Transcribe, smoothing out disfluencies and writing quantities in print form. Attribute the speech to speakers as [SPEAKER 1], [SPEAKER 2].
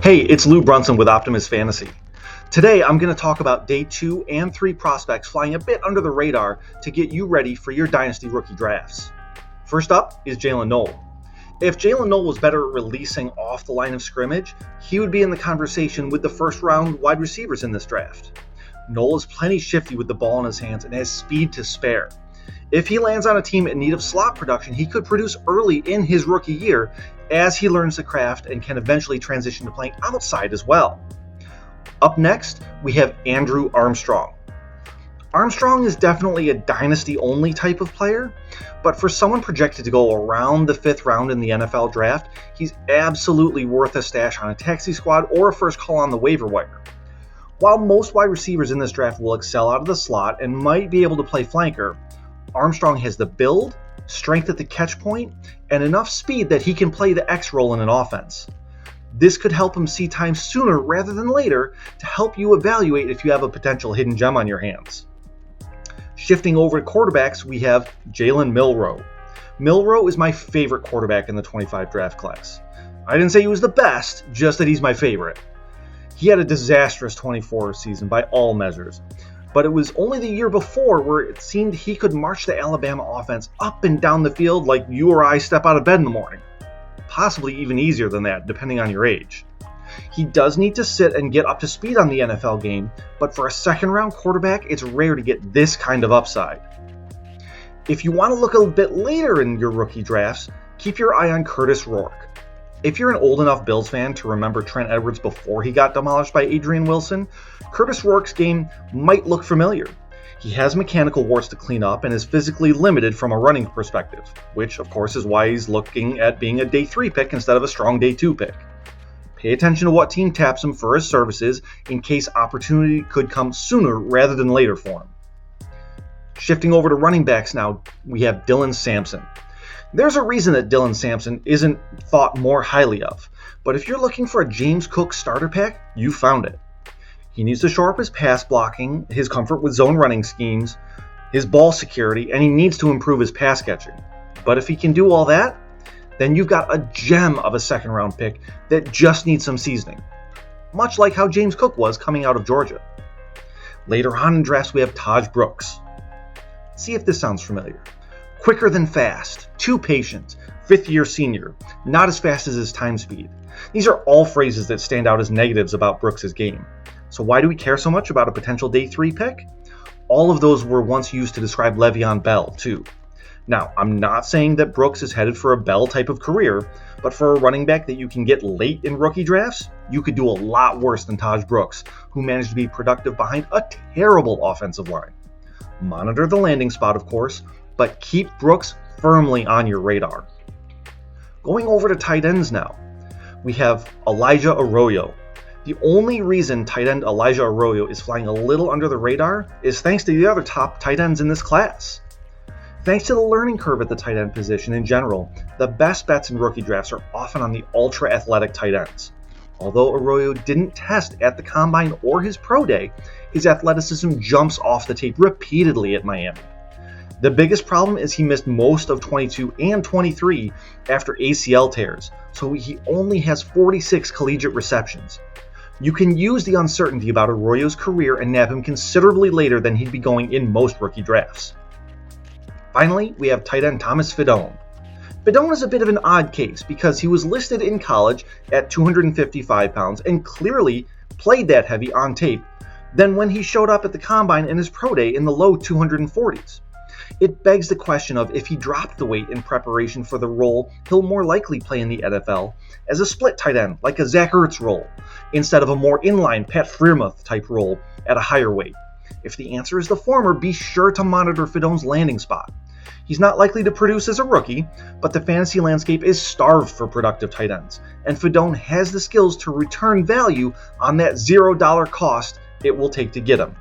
[SPEAKER 1] Hey, it's Lou Brunson with Optimus Fantasy. Today I'm going to talk about day 2 and 3 prospects flying a bit under the radar to get you ready for your Dynasty rookie drafts. First up is Jaylin Noel. If Jaylin Noel was better at releasing off the line of scrimmage, he would be in the conversation with the first round wide receivers in this draft. Noel is plenty shifty with the ball in his hands and has speed to spare. If he lands on a team in need of slot production, he could produce early in his rookie year as he learns the craft and can eventually transition to playing outside as well. Up next, we have Andrew Armstrong. Armstrong is definitely a dynasty-only type of player, but for someone projected to go around the 5th round in the NFL draft, he's absolutely worth a stash on a taxi squad or a first call on the waiver wire. While most wide receivers in this draft will excel out of the slot and might be able to play flanker, Armstrong has the build, strength at the catch point, and enough speed that he can play the X role in an offense. This could help him see time sooner rather than later to help you evaluate if you have a potential hidden gem on your hands. Shifting over to quarterbacks, we have Jalen Milroe. Milroe is my favorite quarterback in the 25 draft class. I didn't say he was the best, just that he's my favorite. He had a disastrous 24 season by all measures, but it was only the year before where it seemed he could march the Alabama offense up and down the field like you or I step out of bed in the morning. Possibly even easier than that, depending on your age. He does need to sit and get up to speed on the NFL game, but for a second-round quarterback, it's rare to get this kind of upside. If you want to look a bit later in your rookie drafts, keep your eye on Kurtis Rourke. If you're an old enough Bills fan to remember Trent Edwards before he got demolished by Adrian Wilson, Kurtis Rourke's game might look familiar. He has mechanical warts to clean up and is physically limited from a running perspective, which of course is why he's looking at being a day 3 pick instead of a strong day 2 pick. Pay attention to what team taps him for his services in case opportunity could come sooner rather than later for him. Shifting over to running backs now, we have Dylan Sampson. There's a reason that Dylan Sampson isn't thought more highly of, but if you're looking for a James Cook starter pack, you found it. He needs to shore up his pass blocking, his comfort with zone running schemes, his ball security, and he needs to improve his pass catching. But if he can do all that, then you've got a gem of a second-round pick that just needs some seasoning, much like how James Cook was coming out of Georgia. Later on in drafts, we have Tahj Brooks. See if this sounds familiar. Quicker than fast, too patient, 5th-year senior, not as fast as his time speed. These are all phrases that stand out as negatives about Brooks' game. So why do we care so much about a potential day 3 pick? All of those were once used to describe Le'Veon Bell, too. Now, I'm not saying that Brooks is headed for a Bell type of career, but for a running back that you can get late in rookie drafts, you could do a lot worse than Tahj Brooks, who managed to be productive behind a terrible offensive line. Monitor the landing spot, of course, but keep Brooks firmly on your radar. Going over to tight ends now, we have Elijah Arroyo. The only reason tight end Elijah Arroyo is flying a little under the radar is thanks to the other top tight ends in this class. Thanks to the learning curve at the tight end position in general, the best bets in rookie drafts are often on the ultra-athletic tight ends. Although Arroyo didn't test at the combine or his pro day, his athleticism jumps off the tape repeatedly at Miami. The biggest problem is he missed most of 22 and 23 after ACL tears, so he only has 46 collegiate receptions. You can use the uncertainty about Arroyo's career and nab him considerably later than he'd be going in most rookie drafts. Finally, we have tight end Thomas Fidone. Fidone is a bit of an odd case because he was listed in college at 255 pounds and clearly played that heavy on tape than when he showed up at the combine and his pro day in the low 240s. It begs the question of if he dropped the weight in preparation for the role he'll more likely play in the NFL as a split tight end like a Zach Ertz role, instead of a more inline Pat Freiermuth type role at a higher weight. If the answer is the former, be sure to monitor Fidone's landing spot. He's not likely to produce as a rookie, but the fantasy landscape is starved for productive tight ends, and Fidone has the skills to return value on that $0 cost it will take to get him.